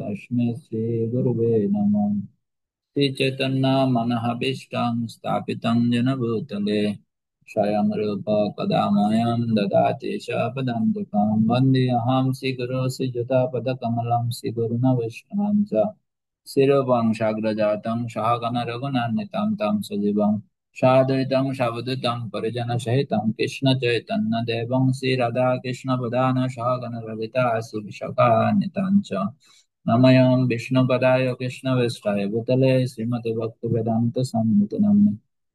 तस्मै श्रीगुरुवे नमः। श्रीचैतन्यमनःभीष्टं स्थापितं येन भूतले स्वयं रूप कदा मह्यं ददाति स्वपदान्तिकं वन्देऽहं श्रीगुरो श्रीयुतापदकमलं श्रीगुरुन् वैष्णवं च शिरवंशाग्रजातं सहगणरघुनान्वितं तं सजीवं साद्वैतं सावधूतं परिजनसहितं कृष्णचैतन्यदेवं श्रीराधाकृष्णपदान सहगणललिता श्रीविशाखान्वितां च नमयं विष्णुपदाय कृष्णवेष्टाय भूतले श्रीमते भक्तिवेदान्त स्वामिनिति नामिने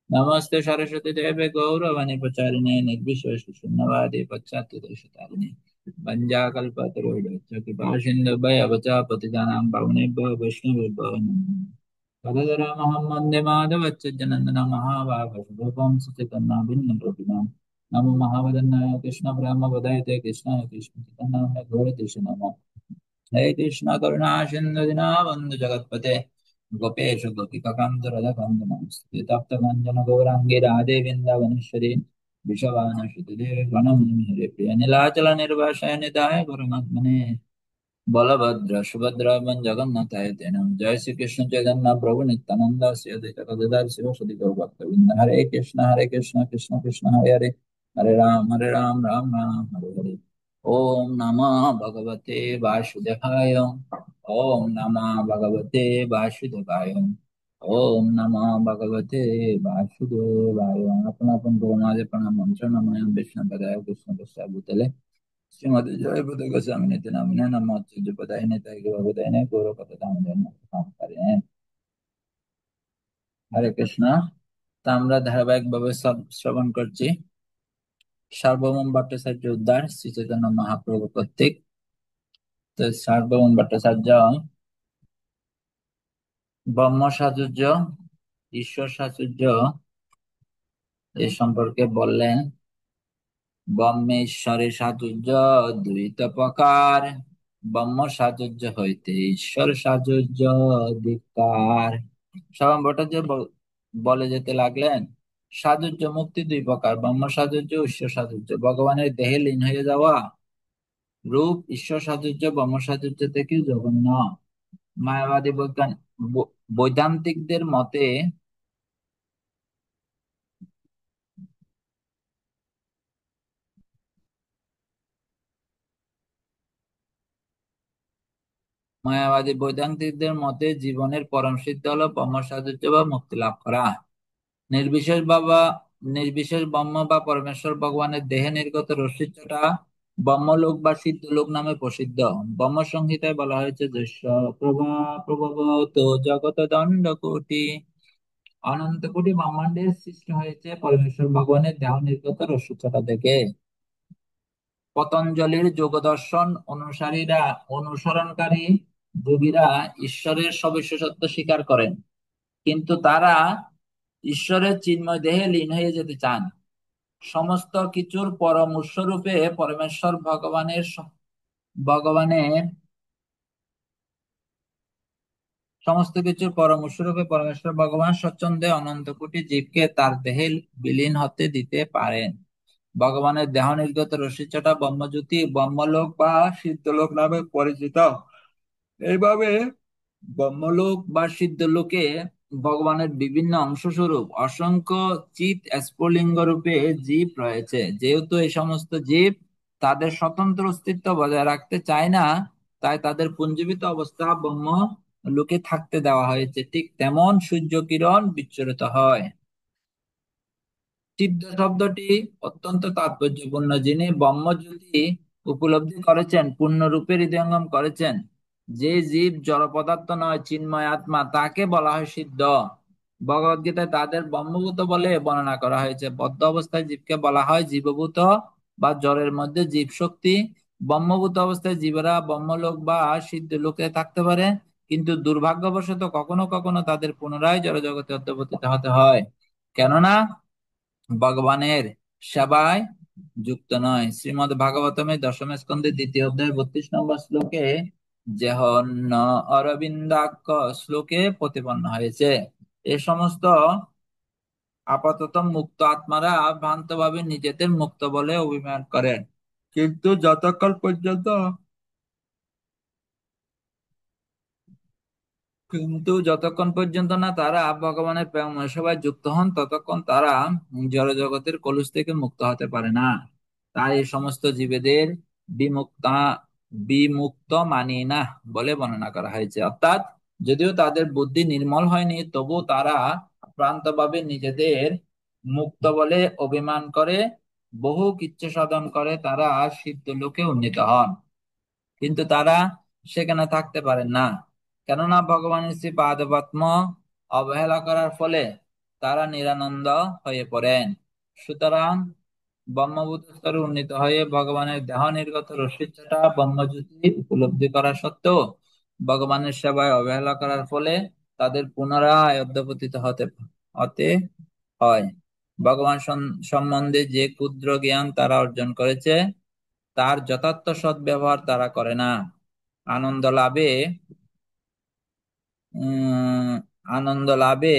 नमस्ते सरस्वती देवे गौरवाणी प्रचारिणे निर्विशेष शून्यवादी पश्चात्य देशतारिणे वंजाकल्पतरुश्च कृपा सिन्धु भयवच पतितानां पावनेभ्यो वैष्णवेभ्यो नमः तदोदरमहं वन्दे माधवच्चनन्दनं महाभागवतं सच्चिदानन्दविघ्नकृतिनां नमो महावदनाय कृष्ण प्रेम वदयते कृष्णाय कृष्ण चैतन्य गौरतीश नमः हरे कृष्ण करुणा सिंधु दीनबंधु जगतपते गोपेश गोपिकाकांत राधाकांत नमस्ते तप्त कंचन गौरांगी राधे वृंदावनेश्वरी विषवानश्रुति देवी प्रणमामि हरे प्रिय नीलाचल निर्वासाय निधाय परमात्मने बलभद्र सुभद्र जगन्नाथाय ते नमः जय श्री कृष्ण चैतन्य प्रभु नित्यानंद श्री अद्वैत गदाधर शिवासादि गौरभक्तवृंद हरे कृष्ण कृष्ण कृष्ण हरे हरे हरे राम राम राम हरे हरे ओम नमः भगवते वासुदेवाय ओम नमः भगवते वासुदेवाय ओम नमः भगवते वासुदेवाय आपण आपण गुरुनाथे प्रणाम मंत्र नमः विष्णु पदाय कृष्ण प्रसाद भूतले श्रीमती जय बुद्ध गोस्वामी नित्य नामिने नमः अच्युत पदाय नित्य भगवताय ने गौरव कथामृत नाम करें हरे कृष्ण তা আমরা ধারাবাহিকভাবে সব শ্রবণ করছি সার্বভৌম ভট্টাচার্য উদ্ধার শ্রী চৈতন্য মহাপ্রভু কর্তৃক তো সার্বভৌম ভট্টাচার্য ব্রহ্ম সাচুর্য ঈশ্বর সাচুর্য এ সম্পর্কে বললেন ব্রহ্মে ঈশ্বরের সাচুর্য দুইত প্রকার ব্রহ্ম সাচুর্য হইতে ঈশ্বর সাচুর্য ধিক্কার সার্বভৌম ভট্টাচার্য বলে যেতে লাগলেন সাচুর্য মুক্তি দুই প্রকার ব্রহ্ম সাচুর্য ঈশ্বর সাচুর্য ভগবানের দেহে লীন হয়ে যাওয়া রূপ ঈশ্বর সাচুর্য ব্রহ্ম সাচুর্য থেকেও জঘন্য মায়াবাদী বৈদান্তিকদের মতে জীবনের পরম সিদ্ধ হলো ব্রহ্ম সাযুজ্য বা মুক্তি লাভ করা নির্বিশেষ বাবা নির্বিশেষ ব্রহ্ম বা পরমেশ্বর ভগবানের দেহে নির্গত রশ্মিচ্ছটা ব্রহ্মলোক বা সিদ্ধলোক নামে প্রসিদ্ধ ব্রহ্ম সংহিতায় বলা হয়েছে যস্য প্রভা প্রভবত জগত দণ্ড কোটি অনন্ত কোটি ব্রহ্মাণ্ডের সৃষ্টি হয়েছে পরমেশ্বর ভগবানের দেহ নির্গত রশ্মিচ্ছটা থেকে পতঞ্জলির যোগদর্শন অনুসরণকারী যোগীরা ঈশ্বরের সবিশেষত্ব স্বীকার করেন কিন্তু তারা ঈশ্বরের চিন্ময় দেহে লীন হয়ে যেতে চান সমস্ত কিছুর পরম উৎসরূপে পরমেশ্বর ভগবানের সমস্ত কিছুর পরম উৎসরূপে পরমেশ্বর ভগবান স্বচ্ছন্দে অনন্ত কোটি জীবকে তার দেহে বিলীন হতে দিতে পারেন ভগবানের দেহ নির্গত রশ্মিচ্ছটা ব্রহ্মজ্যোতি ব্রহ্মলোক বা সিদ্ধলোক নামে পরিচিত এইভাবে ব্রহ্মলোক বা সিদ্ধলোকে ভগবানের বিভিন্ন অংশস্বরূপ অসংখ্য চিৎ স্ফুলিঙ্গ রূপে জীব রয়েছে যেহেতু এই সমস্ত জীব তাদের স্বতন্ত্র অস্তিত্ব বজায় রাখতে চায় না তাই তাদের পুঞ্জীবিত অবস্থা ব্রহ্ম লোকে থাকতে দেওয়া হয়েছে ঠিক তেমন সূর্য কিরণ বিচ্ছুরিত হয় সিদ্ধ শব্দটি অত্যন্ত তাৎপর্যপূর্ণ যিনি ব্রহ্মজ্যোতি উপলব্ধি করেছেন পূর্ণরূপে হৃদয়ঙ্গম করেছেন যে জীব জড় পদার্থ নয় চিন্ময় আত্মা তাকে বলা হয় সিদ্ধ ভগবদ গীতায় তাদের ব্রহ্মভূত বলে বর্ণনা করা হয়েছে বদ্ধ অবস্থায় জীবকে বলা হয় জীবভূত বা জড়ের মধ্যে জীব শক্তি ব্রহ্মভূত অবস্থায় জীবেরা ব্রহ্মলোক বা সিদ্ধ লোকে থাকতে পারে কিন্তু দুর্ভাগ্যবশত কখনো কখনো তাদের পুনরায় জড় জগতে অন্তর্বর্তীত হতে হয় কেননা ভগবানের সেবায় যুক্ত নয় শ্রীমদ ভাগবতমের দশম স্কন্ধে দ্বিতীয় অধ্যায় 32 নম্বর শ্লোকে যেহন্য অরবিন্দাক্ষ শ্লোকে প্রতিপন্ন হয়েছে এ সমস্ত আপাতত মুক্ত আত্মারা ভ্রান্তভাবে নিজেদের মুক্ত বলে অভিমান করেন কিন্তু যতক্ষণ পর্যন্ত কিন্তু যতক্ষণ পর্যন্ত না তারা ভগবানের প্রেমময় সেবায় যুক্ত হন, ততক্ষণ তারা জড়জগতের কলুষ থেকে মুক্ত হতে পারে না। তাই এই সমস্ত জীবেদের বিমুক্তা বিমুক্ত মানি না বলে বর্ণনা করা হয়েছে। অর্থাৎ যদিও তাদের বুদ্ধি নির্মল হয়নি, তবু তারা প্রান্তভাবে নিজেদের মুক্ত বলে অভিমান করে বহু কিচ্ছা সাধন করে তারা সিদ্ধ লোকে উন্নীত হন। কিন্তু তারা সেখানে থাকতে পারেন না, কেননা ভগবানের শ্রী পাদপদ্ম অবহেলা করার ফলে তারা নিরানন্দ হয়ে পড়েন। সুতরাং ব্রহ্মভূত স্তরে উন্নীত হয়ে ভগবানের দেহ নির্গত রশ্মিচ্ছটা ব্রহ্মজ্যোতি উপলব্ধি করা সত্ত্বেও ভগবানের সেবায় অবহেলা করার ফলে তাদের পুনরায় অধঃপতিত হতে হতে হয়। ভগবান সম্বন্ধে যে ক্ষুদ্র জ্ঞান তারা অর্জন করেছে, তার যথার্থ সদ্ব্যবহার তারা করে না। আনন্দ লাভে উম আনন্দ লাভে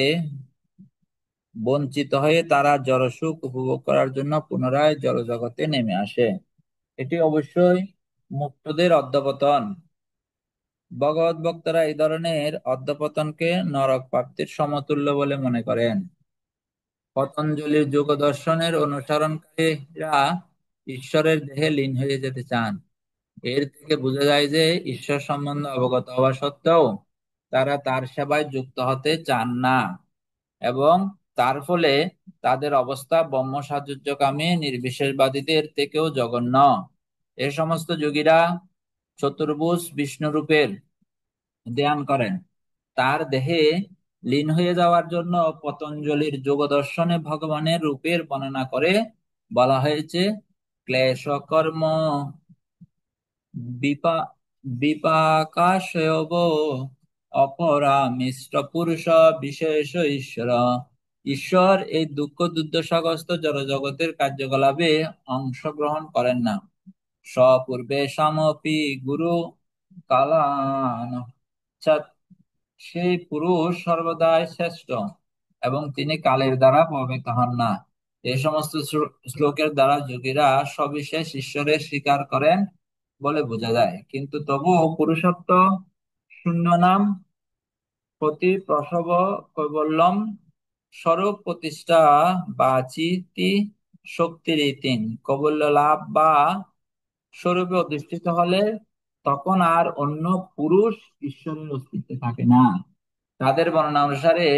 বঞ্চিত হয়ে তারা জড়সুখ উপভোগ করার জন্য পুনরায় জড়জগতে নেমে আসে। এটি অবশ্যই মুক্তদের অধঃপতন। ভগবত ভক্তরা এই ধরনের অধঃপতনকে নরক প্রাপ্তির সমতুল্য বলে মনে করেন। পতঞ্জলির যোগ দর্শনের অনুসরণকারীরা ঈশ্বরের দেহে লীন হয়ে যেতে চান। এর থেকে বোঝা যায় যে ঈশ্বর সম্বন্ধে অবগত হওয়া সত্ত্বেও তারা তার সেবায় যুক্ত হতে চান না, এবং তার ফলে তাদের অবস্থা ব্রহ্ম সাযুজ্যকামী নির্বিশেষবাদীদের থেকেও জঘন্য। এ সমস্ত যোগীরা চতুর্ভুজ বিষ্ণু রূপের ধ্যান করেন। তার দেহে লীন হয়ে যাওয়ার জন্য পতঞ্জলির যোগ দর্শনে ভগবানের রূপের বর্ণনা করে বলা হয়েছে, ক্লেশ কর্ম বিপা বিপাকাশয়ব অপরামিষ্ট পুরুষ বিশেষ ঈশ্বর। ঈশ্বর এই দুঃখ দুর্দশাগ্রস্ত জড়জগতের কার্যকলাপে অংশগ্রহণ করেন না। স্বপূর্বে সমপি গুরু কালান, সেই পুরুষ সর্বদাই শ্রেষ্ঠ এবং তিনি কালের দ্বারা প্রভাবিত হন না। এই সমস্ত শ্লোকের দ্বারা যোগীরা সবিশেষ ঈশ্বরের স্বীকার করেন বলে বোঝা যায়, কিন্তু তবুও পুরুষত্ব শূন্য নাম প্রতি প্রসব কৈবল্যম স্বরূপ প্রতিষ্ঠা বা চিতি শক্তিরীতিন কৈবল্য লাভ বা স্বরূপে অধিষ্ঠিত হলে তখন আর অন্য পুরুষ ঈশ্বরের অস্তিত্ব থাকে না। তাদের বর্ণনা অনুসারে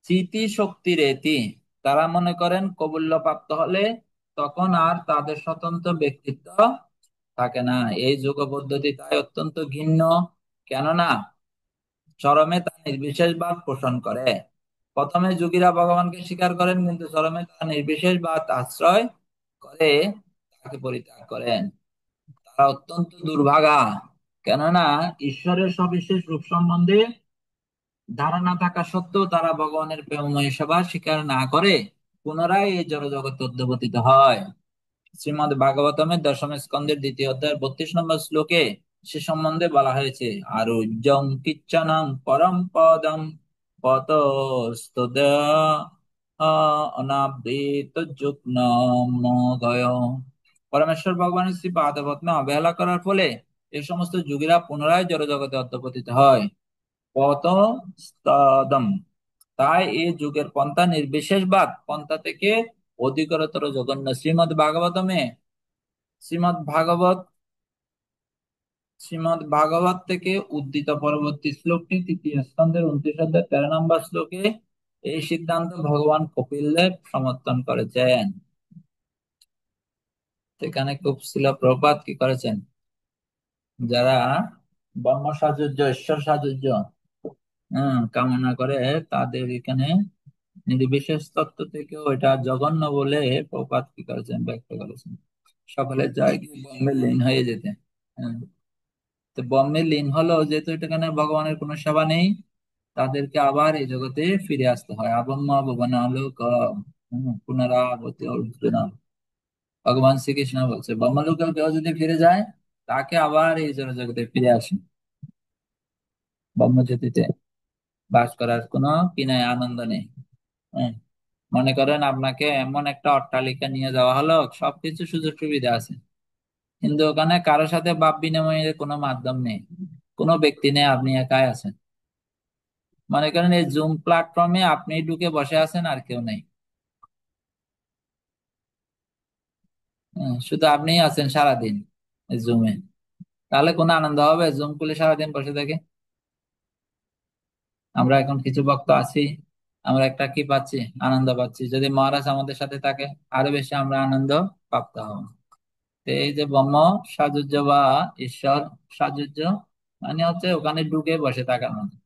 চিতি শক্তির এতি, তারা মনে করেন কৌবল্য প্রাপ্ত হলে তখন আর তাদের স্বতন্ত্র ব্যক্তিত্ব থাকে না। এই যোগ পদ্ধতি তাই অত্যন্ত ঘৃণ্য, কেননা চরমে তা নির্বিশেষবাদ পোষণ করে। প্রথমে যোগীরা ভগবানকে স্বীকার করেন, কিন্তু চরমে তা নির্বিশেষবাদ আশ্রয় করে তাকে পরিত্যাগ করেন। তারা অত্যন্ত দুর্ভাগা, কেননা ঈশ্বরের সবিশেষ রূপ সম্বন্ধে ধারণা থাকা সত্ত্বেও তারা ভগবানের প্রেমময় সেবা স্বীকার না করে পুনরায় এই জড়জগতে অধ্যবতিত হয়। শ্রীমদ ভাগবতমের দশম স্কন্ধের দ্বিতীয় অধ্যায়ের 32 নম্বর শ্লোকে সে সম্বন্ধে বলা হয়েছে, আরুজ্যং কিচ্ছনং পরম পদম পতস্তদ অনাবৃত যুগ্নমোদয়। পরমেশ্বর ভগবানের শ্রী পাদপদ্মে অবহেলা করার ফলে এই সমস্ত যোগীরা পুনরায় জড়জগতে অধ্যবতিত হয়। পতস্তদম, তাই এই যুগের পন্থা নির্বিশেষবাদ পন্থা থেকে অধিকতর জঘন্য। শ্রীমদ ভাগবত শ্রীমদ ভাগবত থেকে উদ্ধৃত পরবর্তী শ্লোকটি তৃতীয় স্কন্ধের 29 অধ্যায় 13 নম্বর শ্লোকে এই সিদ্ধান্ত ভগবান কপিল দেব সমর্থন করেছেন। সেখানে খুব শিল প্রভুপাদ কি করেছেন, যারা ব্রহ্ম সাযুজ্য ঈশ্বর সাযুজ্য কামনা করে, তাদের এখানে নির্বিশেষ তত্ত্ব থেকেও এটা জঘন্য বলে প্রপাত কি করেছেন, ব্যক্ত করেছেন। সকলে চায় কি ব্রহ্মে লীন হয়ে যেতে। হ্যাঁ, তো ব্রহ্মে লীন হলো যেহেতু এখানে ভগবানের কোনো সেবা নেই, তাদেরকে আবার এই জগতে ফিরে আসতে হয়। আবম্ম ভুবন আলোক পুনরাবতী অর্জুন। ভগবান শ্রীকৃষ্ণ বলছে ব্রহ্মলোকে কেউ যদি ফিরে যায়, তাকে আবার এই জগতে ফিরে আসে, ব্রহ্মজ্যোতিতে বাস করার কোনো কি নাই, আনন্দ নেই। হ্যাঁ, মনে করেন আপনাকে এমন একটা অট্টালিকা নিয়ে যাওয়া হলো, সবকিছু সুযোগ সুবিধা আছে, কিন্তু ওখানে কারোর সাথে ভাব বিনিময়ের কোনো মাধ্যম নেই, কোনো ব্যক্তি নেই, আপনি একাই আছেন। মনে করেন এই জুম প্ল্যাটফর্মে আপনি ঢুকে বসে আছেন আর কেউ নেই। শুধু আপনিই আছেন সারাদিন এই জুমে। তাহলে কোনো আনন্দ হবে জুম খুলে সারাদিন বসে থেকে? আমরা এখন কিছু ভক্ত আছি, আমরা একটা কি পাচ্ছি, আনন্দ পাচ্ছি। যদি মহারাজ আমাদের সাথে থাকে আরো বেশি আমরা আনন্দ প্রাপ্ত হব। তো এই যে ব্রহ্ম সাযুজ্য বা ঈশ্বর সাযুজ্য মানে হচ্ছে ওখানে ঢুকে বসে থাকার মতো।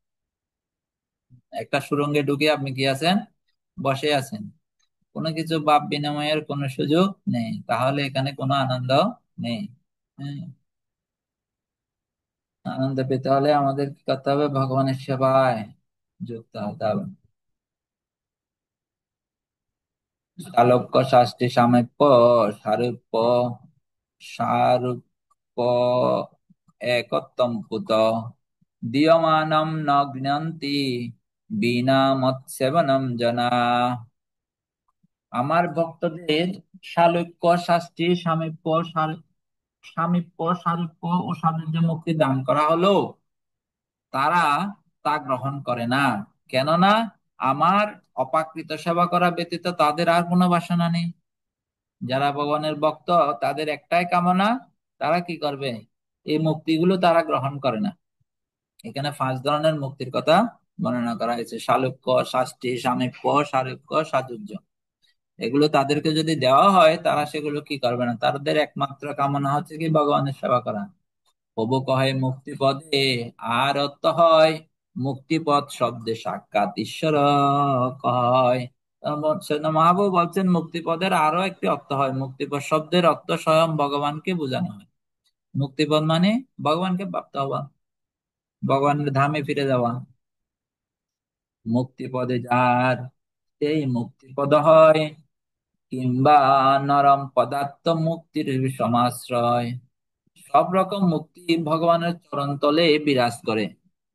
একটা সুড়ঙ্গে ঢুকে আপনি কি আছেন, বসে আছেন। কোনো কিছু ভাব বিনিময়ের কোনো সুযোগ নেই, তাহলে এখানে কোনো আনন্দ নেই। হ্যাঁ, আনন্দ পেতে হলে আমাদের কি করতে হবে, ভগবানের সেবায় যুক্ত হতে হবে। শালোক্য শাস্ত্রী সামীপ্য সারূপ্য সারূপ্য একত্বম কুত দীয়মানম ন গৃহন্তি বিনা মৎসেবনম জনা। আমার ভক্তদের শালোক্য শাস্ত্রী সামীপ্য সারূপ্য ও সাযুজ্য মুক্তি দান করা হলো, তারা তা গ্রহণ করে না। কেননা আমার অপাকৃত সেবা করা ব্যতীত তাদের আর কোনো বাসনা নেই। যারা ভগবানের ভক্ত তাদের একটাই কামনা, তারা কি করবে, এই মুক্তিগুলো তারা গ্রহণ করে না। এখানে 5 ধরনের মুক্তির কথা বর্ণনা করা হয়েছে: শালুক্য, শাস্তি, সামীপ্য, সারূপ্য, সাযুজ্য। এগুলো তাদেরকে যদি দেওয়া হয় তারা সেগুলো কি করবে না, তাদের একমাত্র কামনা হচ্ছে কি ভগবানের সেবা করা। প্রভু কহে মুক্তিপদে আর অর্থ হয়, মুক্তিপদ শব্দে সাক্ষাৎ ঈশ্বর কয়। সেজন্য মহাপ্রভু বলছেন মুক্তিপদের আরো একটি অর্থ হয়, মুক্তিপদ শব্দের অর্থ স্বয়ং ভগবানকে বোঝানো হয়। মুক্তিপদ মানে ভগবানকে প্রাপ্ত হওয়া, ভগবানের ধামে ফিরে যাওয়া। মুক্তিপদে যার সেই মুক্তিপদ হয়, কিংবা নরম পদার্থ মুক্তির সমাশ্রয়। সব রকম মুক্তি ভগবানের চরণ তলে বিরাজ করে,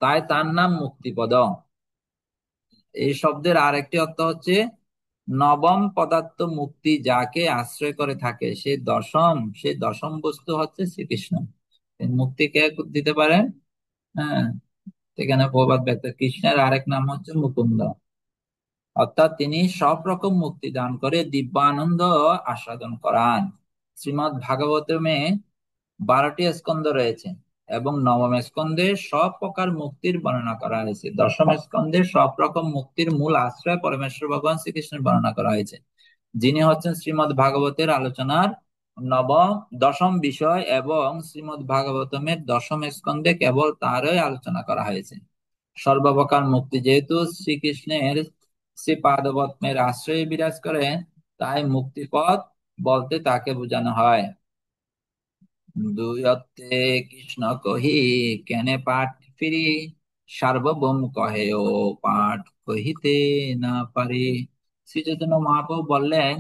তাই তার নাম মুক্তিপদ। এই শব্দের আরেকটি অর্থ হচ্ছে নবম পদার্থ মুক্তি, যাকে আশ্রয় করে থাকে সে দশম বস্তু হচ্ছে শ্রীকৃষ্ণ। এই মুক্তি কে দিতে পারেন? হ্যাঁ, এখানে প্রবাদ ব্যক্ত কৃষ্ণের আরেক নাম হচ্ছে মুকুন্দ, অর্থাৎ তিনি সব রকম মুক্তি দান করে দিব্যানন্দ আস্বাদন করান। শ্রীমৎ ভাগবতমে 12টি স্কন্ধ রয়েছে এবং নবম স্কন্ধে সব প্রকার মুক্তির বর্ণনা করা হয়েছে। দশম স্কন্ধে সব রকম মুক্তির মূল আশ্রয় পরমেশ্বর ভগবান শ্রীকৃষ্ণের বর্ণনা করা হয়েছে, যিনি হচ্ছেন শ্রীমৎ ভাগবতের আলোচনার নবম দশম বিষয়, এবং শ্রীমৎ ভাগবতমের দশম স্কন্ধে কেবল তারই আলোচনা করা হয়েছে। সর্বপ্রকার মুক্তি যেহেতু শ্রীকৃষ্ণের শ্রী পাদপদ্মের আশ্রয়ে বিরাজ করে, তাই মুক্তিপদ বলতে তাকে বোঝানো হয়। দুই অর্থে কৃষ্ণ কহি কেনে পাঠ ফিরি, সার্বভৌম কহে ও পাঠ কহিতে না পারি। শ্রী চৈতন্য মহাপ্রভু বললেন,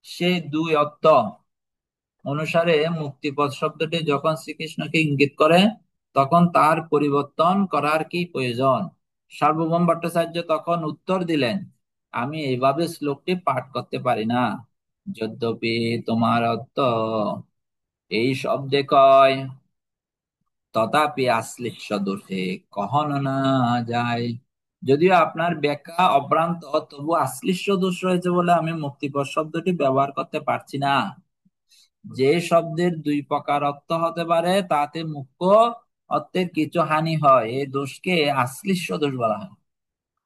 সেই দুই অর্থ অনুসারে মুক্তিপদ শব্দটি যখন শ্রীকৃষ্ণকে ইঙ্গিত করে, তখন তার পরিবর্তন করার কি প্রয়োজন? সার্বভৌম ভট্টাচার্য তখন উত্তর দিলেন, আমি এইভাবে শ্লোকটি পাঠ করতে পারি না। যদ্যপি তোমার অর্থ এই শব্দে কয়, তথাপি আশ্লিষ্য দোষে কহন না যায়। যদিও আপনার ব্যাখ্যা অভ্রান্ত, তবু আশ্লিষ্য দোষ রয়েছে বলে আমি মুক্তিপদ শব্দটি ব্যবহার করতে পারছি না। যে শব্দের দুই প্রকার অর্থ হতে পারে তাতে মুখ্য অর্থের কিছু হানি হয়, এই দোষকে আশ্লিষ্য দোষ বলা হয়।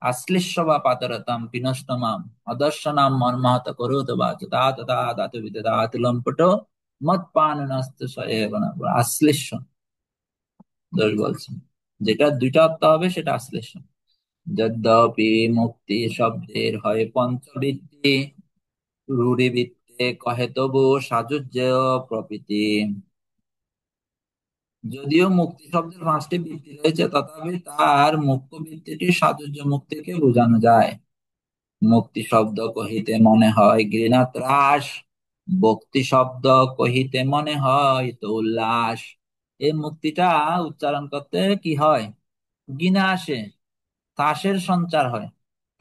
আশ্লিষ্য বা পাতরতাম পিনষ্টমাম অদর্শনাম মর্মাহত করুত বা তাত ধাতু বিদাত লম্পট মত পান নস্ত আশ্লিষ্য দোষ বলছেন। যেটা দুইটা অর্থ হবে সেটা আশ্লেষ। যদ্যপি মুক্তি শব্দের হয় পঞ্চবৃত্তি, রূঢ়িবৃত্তে কহে তবু সাজুজ্য প্রভৃতি। যদিও মুক্তি শব্দের 5টি বৃত্তি রয়েছে, তথাপি তার মুখ্য বৃত্তিটি সাজুজ্য মুক্তিকে বোঝানো যায়। মুক্তি শব্দ কহিতে মনে হয় ঘৃণা ত্রাস, ভক্তি শব্দ কহিতে মনে হয় তো উল্লাস। এই মুক্তিটা উচ্চারণ করতে কি হয়, ঘৃণা আসে, ত্রাসের সঞ্চার হয়।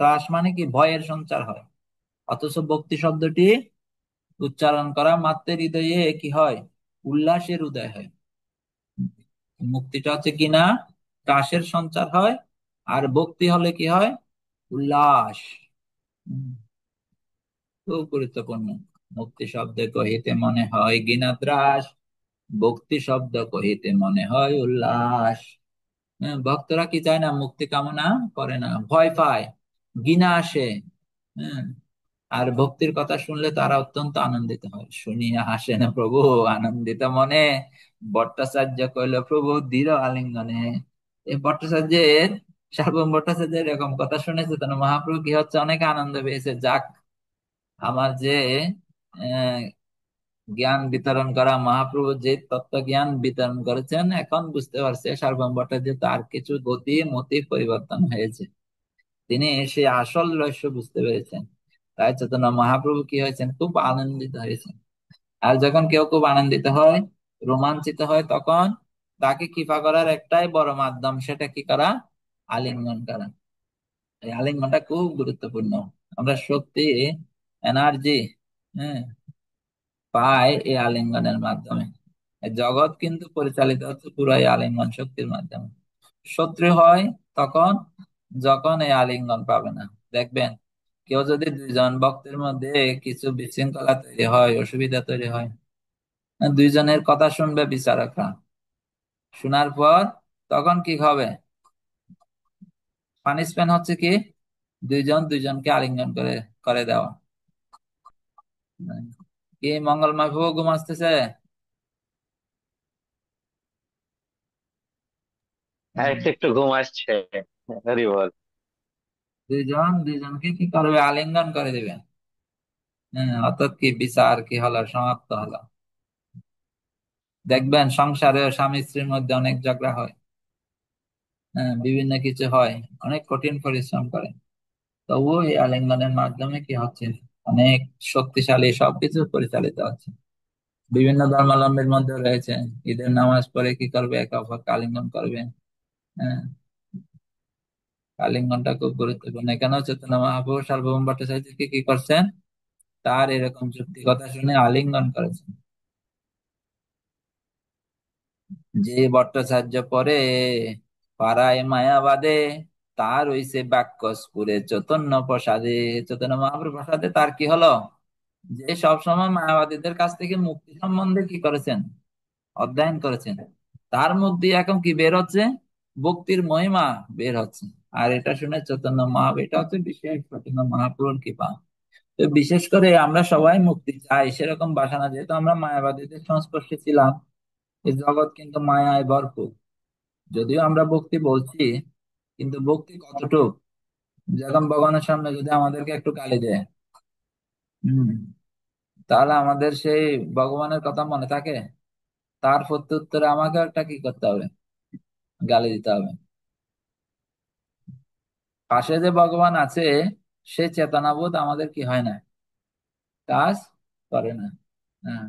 ত্রাস মানে কি, ভয়ের সঞ্চার হয়। অথচ ভক্তি শব্দটি উচ্চারণ করা মাত্র হৃদয়ে কি হয়, উল্লাসের উদয় হয়। মুক্তিটা হচ্ছে কিনা ত্রাসের সঞ্চার হয়, আর ভক্তি হলে কি হয়? উল্লাস। হুম, খুব গুরুত্বপূর্ণ। মুক্তি শব্দ কহিতে মনে হয় গিনাদ্রাস, ভক্তি শব্দ কহিতে মনে হয় উল্লাস। হ্যাঁ, ভক্তরা কি চায় না? মুক্তি কামনা করে না, ভয় পায়, ঘৃণা আসে। হ্যাঁ, আর ভক্তির কথা শুনলে তারা অত্যন্ত আনন্দিত হয়, শুনিয়া হাসে না প্রভু আনন্দিত মনে। ভট্টাচার্য কইল প্রভু দৃঢ় আলিঙ্গনে। এই ভট্টাচার্যের, সার্বভৌম ভট্টাচার্যের এরকম কথা শুনেছে তখন মহাপ্রভু কি হচ্ছে, অনেক আনন্দ পেয়েছে। যাক, আমার যে আহ, জ্ঞান বিতরণ করা মহাপ্রভু যে তত্ত্ব জ্ঞান বিতরণ করেছেন, এখন বুঝতে পারছে সার্বভৌম ভট্টাচার্য তার কিছু গতি মতি পরিবর্তন হয়েছে, তিনি সে আসল রহস্য বুঝতে পেরেছেন। তাই চৈতন্য মহাপ্রভু কি হয়েছেন, খুব আনন্দিত হয়েছেন। আর যখন কেউ খুব আনন্দিত হয়, রোমাঞ্চিত হয়, তখন তাকে কৃপা করার একটাই বড় মাধ্যম, সেটা কি করা? আলিঙ্গন করা। এই আলিঙ্গনটা খুব গুরুত্বপূর্ণ। আমরা শক্তি, এনার্জি, হ্যাঁ, পাই এই আলিঙ্গনের মাধ্যমে। এই জগৎ কিন্তু পরিচালিত হচ্ছে পুরো এই আলিঙ্গন শক্তির মাধ্যমে। শত্রু হয় তখন, যখন এই আলিঙ্গন পাবে না। দেখবেন, কেউ যদি দুইজন ভক্তের মধ্যে কিছু বিশৃঙ্খলা তৈরি হয়, অসুবিধা তৈরি হয়, দুইজনের কথা শুনবে বিচারকরা। শোনার পর তখন কি হবে? পানিশমেন্ট হচ্ছে কি? দুইজন দুইজনকে আলিঙ্গন করে করে দেওয়া। কি মঙ্গলময় প্রভু ঘুম আসতেছে? হ্যাঁ, হুম। একটু একটু ঘুম আসছে। হরি বল। দুইজন দুইজনকে কি করবে? আলিঙ্গন করে দিবে। হ্যাঁ, অর্থাৎ কি বিচার কি হলো, সমাপ্ত হলো। দেখবেন সংসারে স্বামী স্ত্রীর মধ্যে অনেক ঝগড়া হয়, হ্যাঁ, বিভিন্ন কিছু হয়, অনেক কঠিন পরিশ্রম করে, তবুও এই আলিঙ্গনের মাধ্যমে কি হচ্ছে, অনেক শক্তিশালী সবকিছু পরিচালিত হচ্ছে। বিভিন্ন ধর্মাবলম্বীর মধ্যে রয়েছে, ঈদের নামাজ পড়ে কি করবে, একে অপরকে আলিঙ্গন করবে। হ্যাঁ, আলিঙ্গনটা খুব গুরুত্বপূর্ণ। এখানেও চৈতন্য মহাপ্রভু সার্বভৌম ভট্টাচার্যকে কি করছেন, তার এরকম যুক্তি কথা শুনে আলিঙ্গন করেছেন। যে ভট্টাচার্য পরে পাড়ায় মায়াবাদে, তার হইছে বাক্যস্ফুরে চৈতন্য প্রসাদে। চৈতন্য মহাপ্রভু প্রসাদে তার কি হলো, যে সবসময় মায়াবাদীদের কাছ থেকে মুক্তি সম্বন্ধে কি করেছেন, অধ্যয়ন করেছেন, তার মুখ দিয়ে এখন কি বের হচ্ছে, ভক্তির মহিমা বের হচ্ছে। আর এটা শুনে চৈতন্য এটা হচ্ছে বিশেষ চৈতন্য মহাপ্রভুর কৃপা। তো বিশেষ করে আমরা সবাই মুক্তি চাই, সেরকম বাসনা, যেহেতু আমরা মায়াবাদীদের সংস্পর্শে ছিলাম, এই জগৎ কিন্তু মায়ায় ভরপুর। যদিও আমরা ভক্তি বলছি, কিন্তু ভক্তি কতটুক? যখন ভগবানের সামনে যদি আমাদেরকে একটু গালি দেয়, হম, তাহলে আমাদের সেই ভগবানের কথা মনে থাকে? তার প্রত্যুত্তরে আমাকে একটা কি করতে হবে, গালি দিতে হবে। পাশে যে ভগবান আছে, সে চেতনাবোধ আমাদের কি হয় না, কাজ করে না। হ্যাঁ,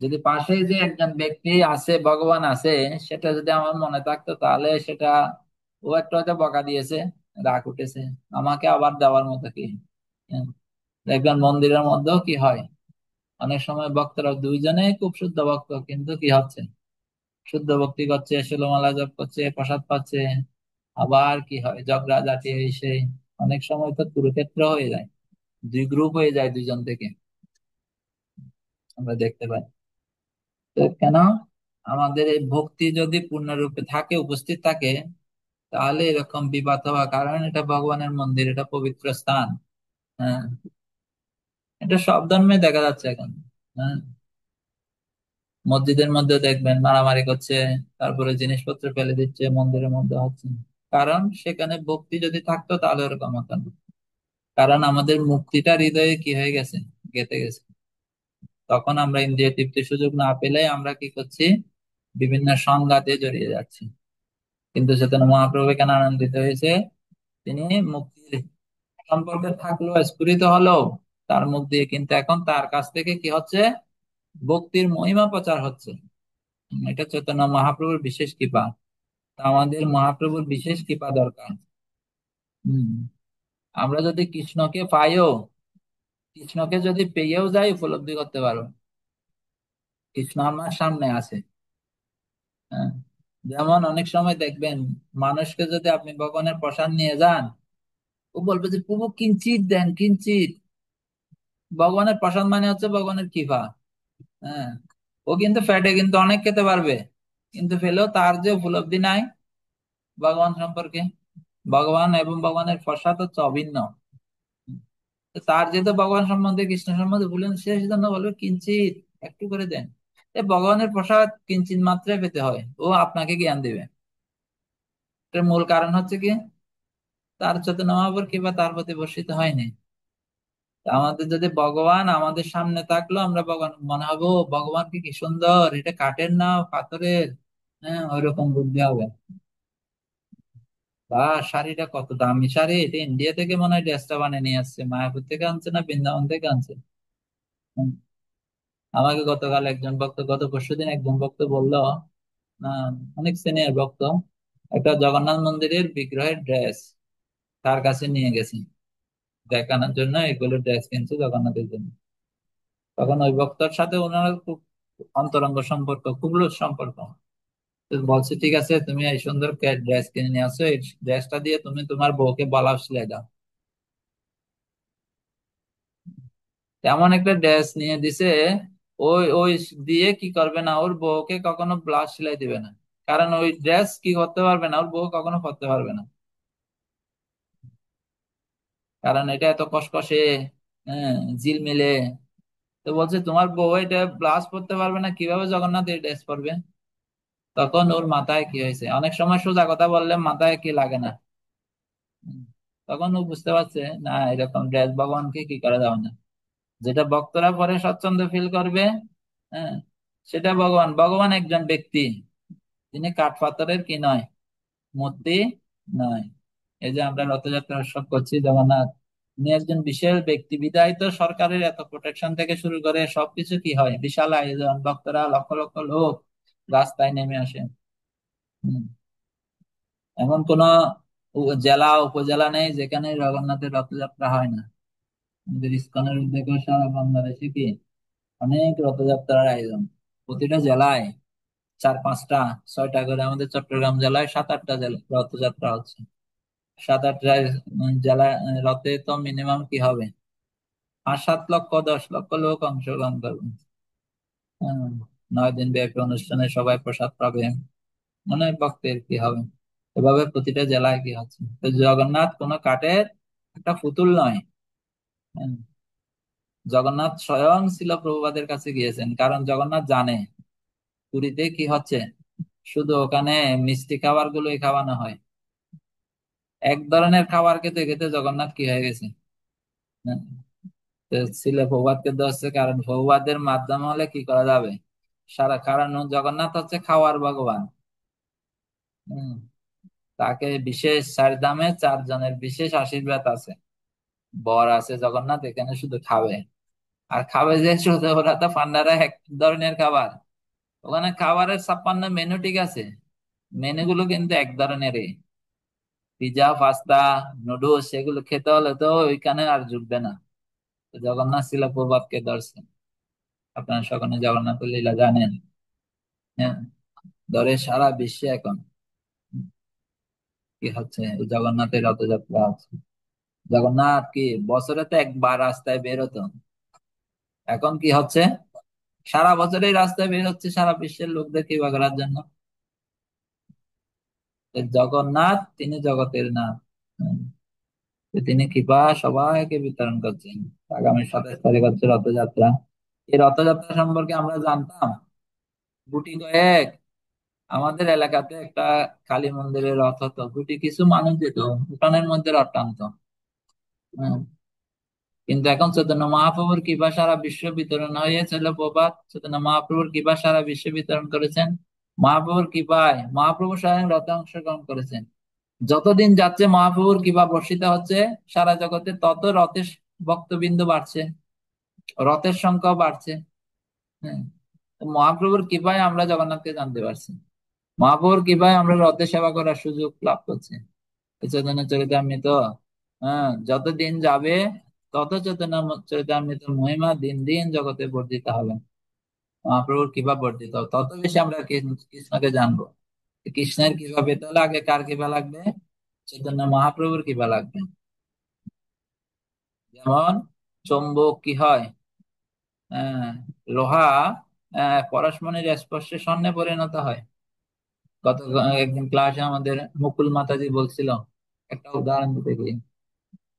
যদি পাশে যে একজন ব্যক্তি আছে, ভগবান আছে, সেটা যদি আমার মনে থাকতো, তাহলে সেটা, ও একটা হয়তো বকা দিয়েছে, রাগ উঠেছে, আমাকে আবার দেওয়ার মতো কি। হ্যাঁ, দেখবেন মন্দিরের মধ্যেও কি হয়, অনেক সময় ভক্তরা দুইজনে খুব শুদ্ধ ভক্ত, কিন্তু কি হচ্ছে, শুদ্ধ ভক্তি করছে, ষোলমালা জপ করছে, প্রসাদ পাচ্ছে, আবার কি হয়, ঝগড়া ঝাঁটি এই সেই। অনেক সময় তো কুরুক্ষেত্র হয়ে যায়, দুই গ্রুপ হয়ে যায় দুইজন থেকে, আমরা দেখতে পাই। তো কেন? আমাদের এই ভক্তি যদি পূর্ণরূপে থাকে, উপস্থিত থাকে, তাহলে এরকম বিবাদ হওয়া, কারণ এটা ভগবানের মন্দির, এটা পবিত্র স্থান। হ্যাঁ, এটা সব ধর্মে দেখা যাচ্ছে এখন। হ্যাঁ, মসজিদের মধ্যে দেখবেন মারামারি করছে, তারপরে জিনিসপত্র ফেলে দিচ্ছে, মন্দিরের মধ্যে হচ্ছে। কারণ সেখানে ভক্তি যদি থাকতো তাহলে ওরকম হতো না। কারণ আমাদের মুক্তিটা হৃদয়ে কি হয়ে গেছে, গেঁথে গেছে। তখন আমরা ইন্দ্রিয় তৃপ্তির সুযোগ না পেলে আমরা কি করছি, বিভিন্ন সংঘাতে জড়িয়ে যাচ্ছি। কিন্তু চেতন মহাপ্রভু কেন আনন্দিত হয়েছে, তিনি মুক্তির সম্পর্কে থাকলেও, স্ফুরিত হলেও, তার মুখ দিয়ে কিন্তু এখন তার কাছ থেকে কি হচ্ছে, ভক্তির মহিমা প্রচার হচ্ছে। এটা চৈতন্য মহাপ্রভুর বিশেষ কৃপা। তা আমাদের মহাপ্রভুর বিশেষ কৃপা দরকার। হম, আমরা যদি কৃষ্ণকে পাইও, কৃষ্ণকে যদি পেয়েও যাই, উপলব্ধি করতে পারো কৃষ্ণ আমার সামনে আছে। হ্যাঁ, যেমন অনেক সময় দেখবেন, মানুষকে যদি আপনি ভগবানের প্রসাদ নিয়ে যান, ও বলবে যে প্রভু কিঞ্চিত দেন, কিঞ্চিত। ভগবানের প্রসাদ মানে হচ্ছে ভগবানের কৃপা। হ্যাঁ, ও কিন্তু ফ্যাটে কিন্তু অনেক খেতে পারবে, কিন্তু ফেলেও তার যে উপলব্ধি নাই ভগবান সম্পর্কে। ভগবান এবং ভগবানের প্রসাদ হচ্ছে অভিন্ন। তো তার যেহেতু ভগবান সম্বন্ধে, কৃষ্ণ সম্বন্ধে বলেন, সে সেজন্য বলবে কিঞ্চিত, একটু করে দেন। ভগবানের প্রসাদ কিঞ্চিত মাত্রায় পেতে হয়, ও আপনাকে জ্ঞান দিবে। এর মূল কারণ হচ্ছে কি, তার চৈতন্য মহাপ্রভুর কৃপা তার প্রতি বর্ষিত হয়নি। তা আমাদের যদি ভগবান আমাদের সামনে থাকলো, আমরা ভগবান মনে হবো ভগবানকে কি সুন্দর, এটা কাঠের না পাথরের। হ্যাঁ, ওইরকম বুদ্ধি হবে। বা শাড়িটা কত দামি শাড়ি, এটা ইন্ডিয়া থেকে মনে হয় ড্রেসটা বানিয়ে নিয়ে আসছে, মায়াপুর থেকে আনছে না বৃন্দাবন থেকে আনছে। হুম। আমাকে গতকাল একজন ভক্ত, গত পরশুদিন একজন ভক্ত বললো, না, অনেক সিনিয়র ভক্ত, একটা জগন্নাথ মন্দিরের বিগ্রহের ড্রেস তার কাছে নিয়ে গেছে দেখানোর জন্য, এগুলো ড্রেস কিনছে জগন্নাথের জন্য। তখন ওই ভক্তর সাথে ওনার খুব অন্তরঙ্গ সম্পর্ক, খুব ক্লোজ সম্পর্ক। তো বলছে ঠিক আছে, তুমি এই সুন্দর ড্রেস কিনে নিয়ে আসো, এই ড্রেসটা দিয়ে তুমি তোমার বউকে ব্লাউজ সিলাই দাও। এমন একটা ড্রেস নিয়ে দিছে, ওই ওই দিয়ে কি করবে না, ওর বউকে কখনো ব্লাউজ সেলাই দিবে না। কারণ ওই ড্রেস কি করতে পারবে না, ওর বউ কখনো পরতে পারবে না। কারণ এটা এত কসকসে, হ্যাঁ, ঝিলমিলে। তো বলছে তোমার বউ এটা ব্লাউজ পরতে পারবে না, কিভাবে জগন্নাথ এই ড্রেস পরবে? তখন ওর মাথায় কি হয়েছে, অনেক সময় সোজা কথা বললে মাথায় কি লাগে না। হুম। তখন ও বুঝতে পারছে, না, এরকম ড্রেস ভগবানকে কি করা যাবে না। যেটা ভক্তরা পরে স্বচ্ছন্দ ফিল করবে, হ্যাঁ, সেটা ভগবান। ভগবান একজন ব্যক্তি, তিনি কাঠ পাথরের কি নয়, মূর্তি নয়। এই যে আমরা রথযাত্রা উৎসব করছি, জগন্নাথ উনি একজন বিশেষ ব্যক্তি, বিধায় তো সরকারের এত প্রোটেকশন থেকে শুরু করে সবকিছু কি হয়, বিশাল আয়োজন, ভক্তরা লক্ষ লক্ষ লোক রাস্তায় নেমে আসে। হুম। এমন কোন জেলা উপজেলা নেই যেখানে জগন্নাথের রথযাত্রা হয় না। আমাদের ইসকনের উদ্যোগে সারা বাংলাদেশে কি অনেক রথযাত্রার আয়োজন, প্রতিটা জেলায় চার পাঁচটা ছয়টা করে। আমাদের চট্টগ্রাম জেলায় সাত আটটা রথযাত্রা হচ্ছে। সাত আটটা জেলা রথে তো মিনিমাম কি হবে, 5-7 লক্ষ 10 লক্ষ লোক অংশগ্রহণ করবে। হ্যাঁ, 9 দিন ব্যাপী অনুষ্ঠানে সবাই প্রসাদ পাবে, মানে ভক্তের কি হবে। এভাবে প্রতিটা জেলায় কি হচ্ছে। তো জগন্নাথ কোনো কাঠের একটা পুতুল নয়। হ্যাঁ, জগন্নাথ স্বয়ং ছিল প্রভুপাদের কাছে গিয়েছেন, কারণ জগন্নাথ জানে পুরীতে কি হচ্ছে, শুধু ওখানে মিষ্টি খাবার গুলোই খাওয়ানো হয়। এক ধরনের খাবার খেতে খেতে জগন্নাথ কি হয়ে গেছে। হ্যাঁ, তো ছিল প্রভুপাদকে ধরছে, কারণ প্রভুপাদের মাধ্যমে হলে কি করা যাবে সারা। কারণ জগন্নাথ হচ্ছে খাওয়ার ভগবান। হম। তাকে বিশেষ 4 ধামে 4 জনের বিশেষ আশীর্বাদ আছে, বর আছে জগন্নাথ এখানে শুধু খাবে। আর খাবে যে শুধু, ওরা তো পান্ডারা এক ধরনের খাবার। ওখানে খাবারের 56 মেনু, ঠিক আছে, মেনু গুলো কিন্তু এক ধরনেরই। পিজা, পাস্তা, নুডলস, সেগুলো খেতে হলে তো ওইখানে আর জুটবে না। তো জগন্নাথ ছিল প্রভাতকে ধরছে। আপনারা সকলে জগন্নাথ লীলা জানেন। হ্যাঁ, ধরে সারা বিশ্বে এখন কি হচ্ছে, এই জগন্নাথের রথযাত্রা আছে। জগন্নাথ কি বছরে তো একবার রাস্তায় বের হতো, এখন কি হচ্ছে, সারা বছরই রাস্তায় বের হচ্ছে সারা বিশ্বের লোকদের কৃপা করার জন্য। তো জগন্নাথ তিনি জগতের নাথ। হুম। তো তিনি কৃপা সবাইকে বিতরণ করছেন। আগামী 27 তারিখ হচ্ছে রথযাত্রা। এই রথযাত্রা সম্পর্কে আমরা জানতাম গুটি কয়েক। আমাদের এলাকাতে একটা কালী মন্দিরের রথ হতো, গুটি কিছু মানুষ যেত, উঠানের মধ্যে রথ টানতো। হুম। কিন্তু এখন চৈতন্য মহাপ্রভুর কৃপা সারা বিশ্ব বিতরণ হয়েছিল, প্রভাত চৈতন্য মহাপ্রভুর কৃপা সারা বিশ্ব বিতরণ করেছেন। মহাপ্রভুর কৃপায় মহাপ্রভু স্বয়ং রথে অংশগ্রহণ করেছেন। যতদিন যাচ্ছে মহাপ্রভুর কৃপা বর্ষিত হচ্ছে সারা জগতে, তত রথের ভক্তবিন্দু বাড়ছে, রথের সংখ্যাও বাড়ছে। হ্যাঁ, তো মহাপ্রভুর কৃপায় আমরা জগন্নাথকে জানতে পারছি, মহাপ্রভুর কৃপায় আমরা রথের সেবা করার সুযোগ লাভ করছি। এই চৈতন্য চরিতামৃত, হ্যাঁ, যত দিন যাবে তত চৈতন্য চরিতামৃত মহিমা দিন দিন জগতে বর্ধিত হবে। মহাপ্রভুর কৃপা বর্ধিত হবে, তত বেশি আমরা কৃষ্ণকে জানবো। কৃষ্ণের কৃপা পেতে হলে আগে কার কৃপা লাগবে? চৈতন্য মহাপ্রভুর কৃপা লাগবে। যেমন চুম্বক কি হয়? আহ, লোহা পরশমণির স্পর্শে স্বর্ণে পরিণত হয়। গত একদিন ক্লাসে আমাদের মুকুল মাতাজি বলছিল, একটা উদাহরণ দিতে গিয়ে,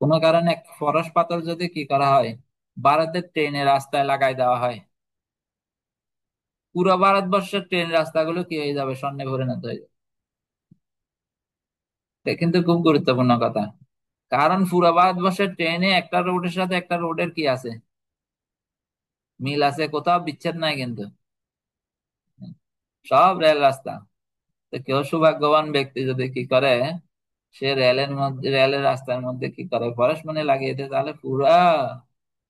কোনো কারণে একটা পরশ পাথর যদি কি করা হয়, ভারতের ট্রেনের রাস্তায় লাগাই দেওয়া হয়, পুরো ভারতবর্ষের ট্রেন রাস্তাগুলো কি হয়ে যাবে? স্বর্ণে পরিণত হয়ে যাবে। এটা কিন্তু খুব গুরুত্বপূর্ণ কথা। কারণ পুরো ভারতবর্ষের ট্রেনে একটা রোডের সাথে একটা রোডের কি আছে? মিল আছে, কোথাও বিচ্ছেদ নাই কিন্তু। সব রেল রাস্তা। তো কেউ সৌভাগ্যবান ব্যক্তি যদি কি করে, সে রেলের মধ্যে, রেলের রাস্তার মধ্যে কি করে, পরশমণি লাগিয়ে দেয়, তাহলে পুরা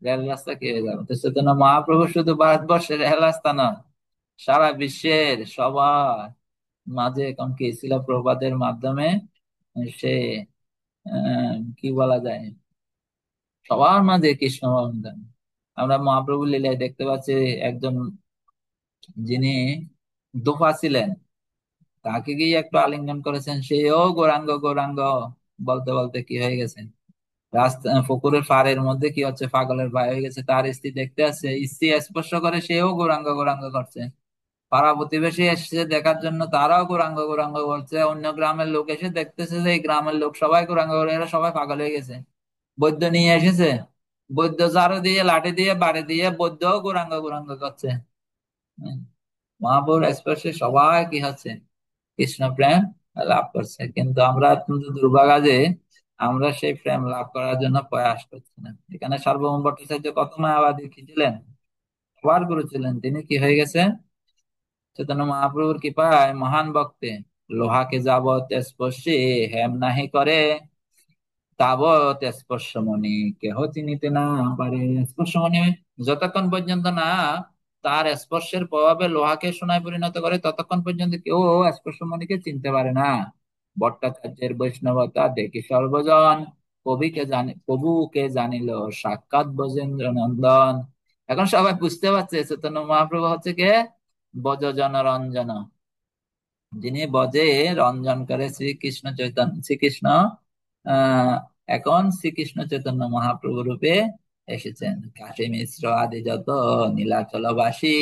রেল রাস্তা কি হয়ে যাবে? তো সেজন্য মহাপ্রভু শুধু ভারতবর্ষের রেল রাস্তা না, সারা বিশ্বের সবার মাঝে এখন কি ছিল, প্রবাদের মাধ্যমে সে কি বলা যায়, সবার মাঝে কৃষ্ণ বন্দন। আমরা মহাপ্রভু লীলায় দেখতে পাচ্ছি, একজন যিনি দোফা ছিলেন, তাকে গিয়ে একটু আলিঙ্গন করেছেন, সেও গৌরাঙ্গ গৌরাঙ্গ বলতে বলতে কি হয়ে গেছে, রাস্তা পুকুরের পাড়ের মধ্যে কি হচ্ছে, পাগলের ভয় হয়ে গেছে। তার স্ত্রী দেখতে আসছে, স্ত্রী স্পর্শ করে, সেও গৌরাঙ্গ গৌরাঙ্গ করছে। পাড়া প্রতিবেশী এসেছে দেখার জন্য, তারাও গৌরাঙ্গ গৌরাঙ্গ বলছে। অন্য গ্রামের লোক এসে দেখতেছে যে এই গ্রামের লোক সবাই গৌরাঙ্গ গৌরাঙ্গ, এরা সবাই পাগল হয়ে গেছে। বৈদ্য নিয়ে এসেছে, বৈদ্য ঝাড়ু দিয়ে লাঠি দিয়ে বাড়ি দিয়ে বৈদ্যও গৌরাঙ্গ গৌরাঙ্গ করছে। হম। মহাপুর স্পর্শে সবাই কি হচ্ছে, কৃষ্ণ প্রেম লাভ করছে। কিন্তু আমরা অত্যন্ত দুর্ভাগা যে আমরা সেই প্রেম লাভ করার জন্য প্রয়াস করছি না। এখানে সার্বভৌম ভট্টাচার্য কত মায়াবাদী কি ছিলেন, সবার গুরু ছিলেন। তিনি কি হয়ে গেছে, চৈতন্য মহাপ্রভুর কৃপায় মহান ভক্তে, লোহাকে যাবত স্পর্শে হেম নাহি করে, তাবৎ স্পর্শমণি কেহ চিনিতে না পারে। স্পর্শমণি যতক্ষণ পর্যন্ত না তার স্পর্শের প্রভাবে লোহাকে সোনায় পরিণত করে, ততক্ষণ পর্যন্ত কেউ স্পর্শমণিকে চিনতে পারে না। ভট্টাচার্যের বৈষ্ণবতা দেখি সর্বজন, প্রভুকে জানিল সাক্ষাৎ ব্রজেন্দ্র নন্দন। এখন সবাই বুঝতে পারছে চৈতন্য মহাপ্রভু হচ্ছে কে, ব্রজজন রঞ্জন, যিনি বজে রঞ্জন করে শ্রীকৃষ্ণ চৈতন্য, শ্রীকৃষ্ণ আহ এখন শ্রীকৃষ্ণ চৈতন্য মহাপ্রভু রূপে এসেছেন। কাশী মিশ্র আদি যত নীলাচলবাসী,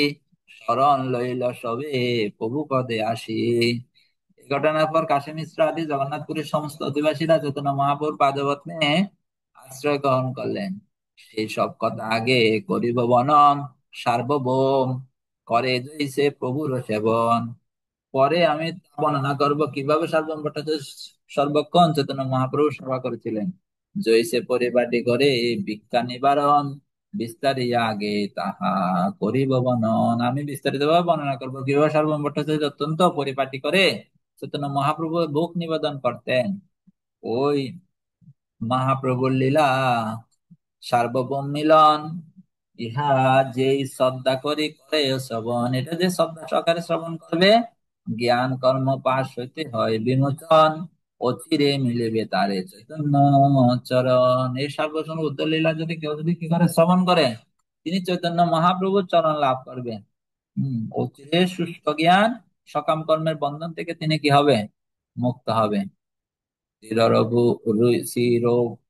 শরণ লইল সবে প্রভু পদে আসি। এই ঘটনার পর কাশী মিশ্র আদি জগন্নাথপুরের সমস্ত অধিবাসীরা চৈতন্য মহাপ্রভুর পাদপদ্মে আশ্রয় গ্রহণ করলেন। সেই সব কথা আগে করিব বর্ণন, সার্বভৌম করে জৈসে প্রভুর সেবন। পরে আমি তা বর্ণনা করব কিভাবে সার্বভৌম ভট্টাচার্য সর্বক্ষণ চৈতন্য মহাপ্রভু সেবা করেছিলেন। জৈসে পরিপাটি করে ভিক্ষা নিবারণ, বিস্তারিয়া আগে তাহা করিব বর্ণন। আমি বিস্তারিত ভাবে বর্ণনা করবো কিভাবে সার্বভৌম ভট্টাচার্য অত্যন্ত পরিপাটি করে চৈতন্য মহাপ্রভু ভোগ নিবেদন করতেন। ওই মহাপ্রভুর লীলা সার্বভৌম মিলন, ইহা যেই শ্রদ্ধা করি করে শ্রবণ, এটা যে শ্রদ্ধা সহকারে শ্রবণ করবে, জ্ঞান কর্ম পাশ হইতে হয় বিমোচন, অচিরে মিলিবে তারে চৈতন্য চরণ। এই সর্বসম্ভ উত্তর লীলা যদি কেউ যদি কি করে শ্রবণ করে, তিনি চৈতন্য মহাপ্রভুর চরণ লাভ করবেন। অচিরে শুষ্ক জ্ঞান সকাম কর্মের বন্ধন থেকে তিনি কি হবে, মুক্ত হবে। শ্রী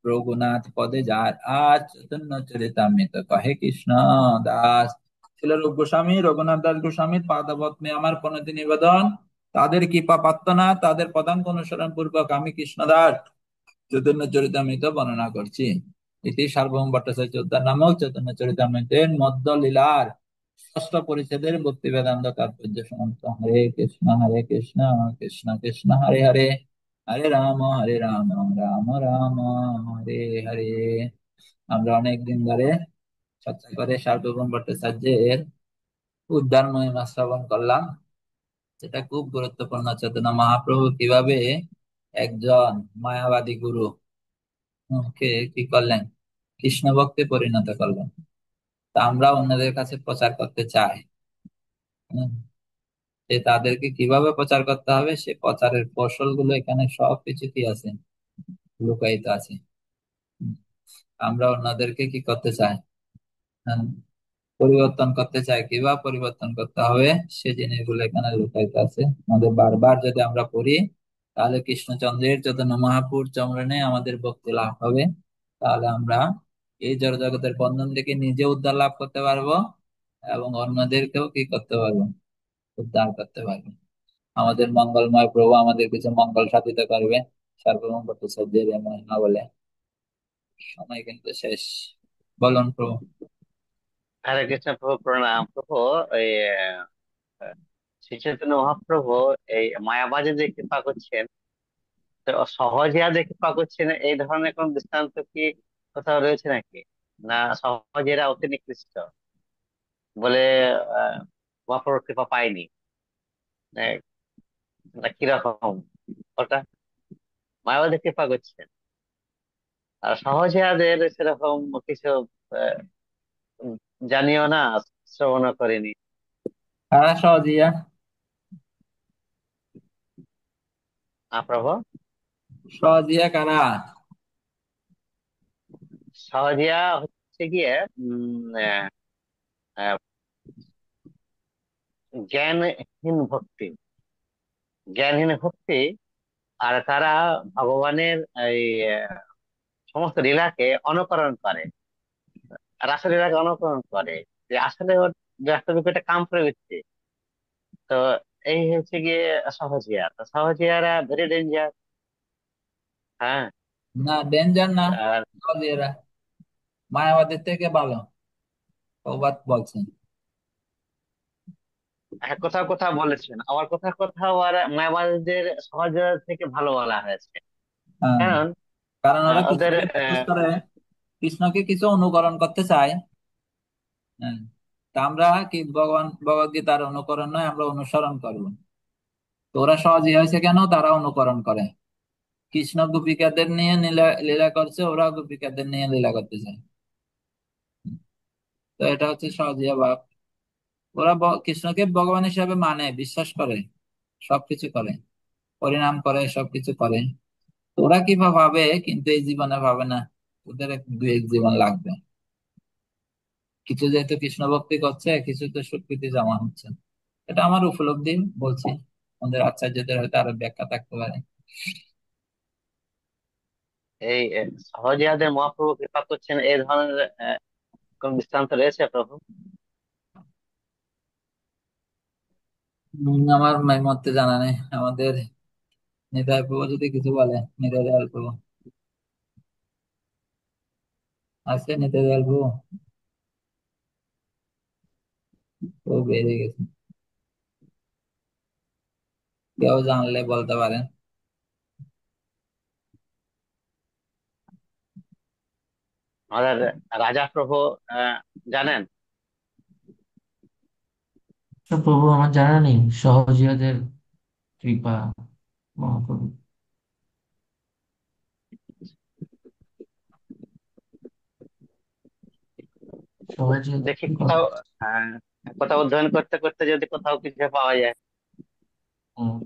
রঘুনাথ পদে যার আজ চৈতন্য চরিতামৃত কহে কৃষ্ণ দাস। ছিল রূপ গোস্বামী, রঘুনাথ দাস গোস্বামীর পাদপদ্মে আমার প্রণতি নিবেদন। তাদের কৃপা পাত্র না, তাদের পদাঙ্ক অনুসরণ পূর্বক আমি কৃষ্ণদাস চৈতন্য চরিতামৃত বর্ণনা করছি। ইতি সার্বভৌম ভট্টাচার্য উদ্ধার নামক চৈতন্য চরিতামৃতের মধ্য লীলার ষষ্ঠ পরিচ্ছেদের ভক্তি বেদান্ত তাৎপর্য সমাপ্ত। হরে কৃষ্ণ কৃষ্ণ কৃষ্ণ হরে হরে, হরে রাম রাম রাম হরে হরে। আমরা অনেক দিন ধরে চর্চা করে সার্বভৌম ভট্টাচার্যের উদ্ধার মহিমা শ্রবণ করলাম। সেটা খুব গুরুত্বপূর্ণ, চৈতন্য মহাপ্রভু কিভাবে একজন মায়াবাদী গুরু কে কি করলেন, কৃষ্ণ ভক্তে পরিণত করলেন। তা আমরা অন্যদের কাছে প্রচার করতে চাই। হুম, যে তাদেরকে কিভাবে প্রচার করতে হবে, সে প্রচারের কৌশল গুলো এখানে সবকিছু কি আছে, লুকায়িত আছে। হুম, আমরা অন্যদেরকে কি করতে চাই, হ্যাঁ, পরিবর্তন করতে চাই কিবা পরিবর্তন করতে হবে, সে জিনিসগুলো এখানে লুকায়িত আছে। আমাদের বারবার যদি আমরা পড়ি, তাহলে কৃষ্ণচন্দ্রের চৈতন্য মহাপুর চরণে আমাদের ভক্তি লাভ হবে। তাহলে আমরা এই জড় জগতের বন্ধন থেকে নিজে উদ্ধার লাভ করতে পারবো, এবং অন্যদেরকেও কি করতে পারবো, উদ্ধার করতে পারবো। আমাদের মঙ্গলময় প্রভু আমাদের কিছু মঙ্গল সাধিত করবে। সর্বমঙ্গল প্রসাদের মহিমা বলে। সময় কিন্তু শেষ। বলুন প্রভু। হরে কৃষ্ণ প্রভু, প্রণাম প্রভু। এই শ্রী চৈতন্য মহাপ্রভু এই মায়াবাদে যে কৃপা করছেন, তো সহজিয়া যে কৃপা করছেন, এই ধরনের কোন দৃষ্টান্ত কি কোথাও রয়েছে নাকি? না সহজিয়া অতি নিকৃষ্ট বলে মহাপ্রভুর কৃপা পায়নি? মানে এটা কিরকম ওটা? মায়াবাদে কৃপা করছেন আর সহজিয়াদের সেরকম কিছু আহ, জানিও না, শ্রবণ করিনি। কারা সহজিয়া? প্রভু, সহজিয়া কারা? সহজিয়া হচ্ছে গিয়ে আহ, আহ, জ্ঞানহীন ভক্তি, জ্ঞানহীন ভক্তি। আর তারা ভগবানের এই আহ, সমস্ত লীলাকে অনুকরণ করে, রাসলীলাকে অনুকরণ করে, যে আসলে ওর বাস্তবিক এটা কাম প্রবৃত্তি। তো এই হচ্ছে গিয়ে সহজিয়া। তো সহজিয়ারা ভেরি ডেঞ্জার। হ্যাঁ। না, ডেঞ্জার না। আর সহজিয়ারা মায়াবাদের থেকে ভালো, প্রবাদ বলছেন। কোথাও কোথাও বলেছেন, আবার কোথাও কোথাও আর মায়াবাদীদের সহজিয়া থেকে ভালো বলা হয়েছে। হ্যাঁ, কারণ কারণ ওরা ওদের কৃষ্ণকে ফোকাস করে, কৃষ্ণকে কিছু অনুকরণ করতে চায়। হ্যাঁ, তা আমরা কি ভগবান ভগবদ গীতার অনুকরণ নয়, আমরা অনুসরণ করবো। তো ওরা সহজই হয়েছে কেন? তারা অনুকরণ করে। কৃষ্ণ গোপিকাদের নিয়ে লীলা লীলা করছে, ওরা গোপিকাদের নিয়ে লীলা করতে চায়। তো এটা হচ্ছে সহজিয়া ভাব। ওরা কৃষ্ণকে ভগবান হিসাবে মানে, বিশ্বাস করে, সবকিছু করে, পরিণাম করে, সবকিছু করে। তো ওরা কি ভাবে, কিন্তু এই জীবনে ভাবে না। ওদের দুই এক জীবন লাগবে। কিছু যেহেতু কৃষ্ণ ভক্তি করছে, কিছু তো স্বীকৃতি জমা হচ্ছে। এটা আমার উপলব্ধি, বলছি। আমাদের আচার্যদের হয়তো আরো ব্যাখ্যা থাকতে পারে। এই সহজিয়াদের মহাপ্রভু কৃপা করছেন, এই ধরনের কোন দৃষ্টান্ত রয়েছে প্রভু? আমার মতে জানা নেই। আমাদের নিতাই প্রভু যদি কিছু বলে, নিতাই দয়াল প্রভু আছে, নিতাই দয়াল প্রভু ও বেরিয়ে গেছে। কেউ জানলে বলতে পারেন। আমাদের রাজা প্রভু আহ, জানেন? তো প্রভু, আমার জানা নেই সহজিয়াদের কৃপা। মহাপ্রভু সহজিয়াদের দেখি কৃপা। কোথাও আহ, কোথাও অধ্যয়ন করতে করতে যদি কোথাও কিছু পাওয়া যায়। হুম।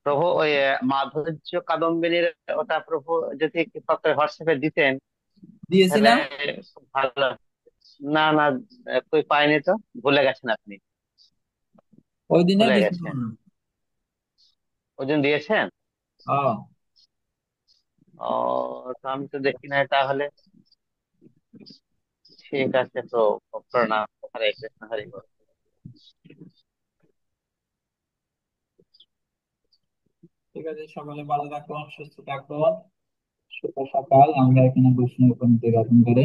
প্রভু ওই মাধুর্য কাদম্বিনীর ওটা প্রভু যদি কৃপা করে হোয়াটসঅ্যাপে দিতেন, দিয়েছি তাহলে না? খুব ভালো। না না, কই পাইনি তো। ভুলে গেছেন আপনি, ওই দিনে ভুলে দিছি তো গেছেন। মনে হয়। ওজন দিয়েছেন? ও, ও, তো আমি তো দেখি নাই তাহলে। ঠিক আছে তো, প্রণাম। হরে কৃষ্ণ, হরে বল। ঠিক আছে, সকালে ভালো থাকুন, সুস্থ থাকুন। শুভ সকাল। আমরা এখানে বৈষ্ণব কমিটি গঠন করে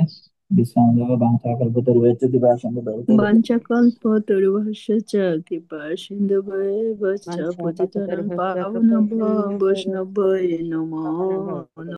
বিশ্রাম দেবো। বাঞ্ছা কল্পতরু রয়েছে, দিবা সঙ্গে वाञ्छाकल्पतरुभ्यश्च कृपा सिन्धुभ्येव च पतितानां पावनेभ्यो वैष्णवेभ्यो नमो नमः।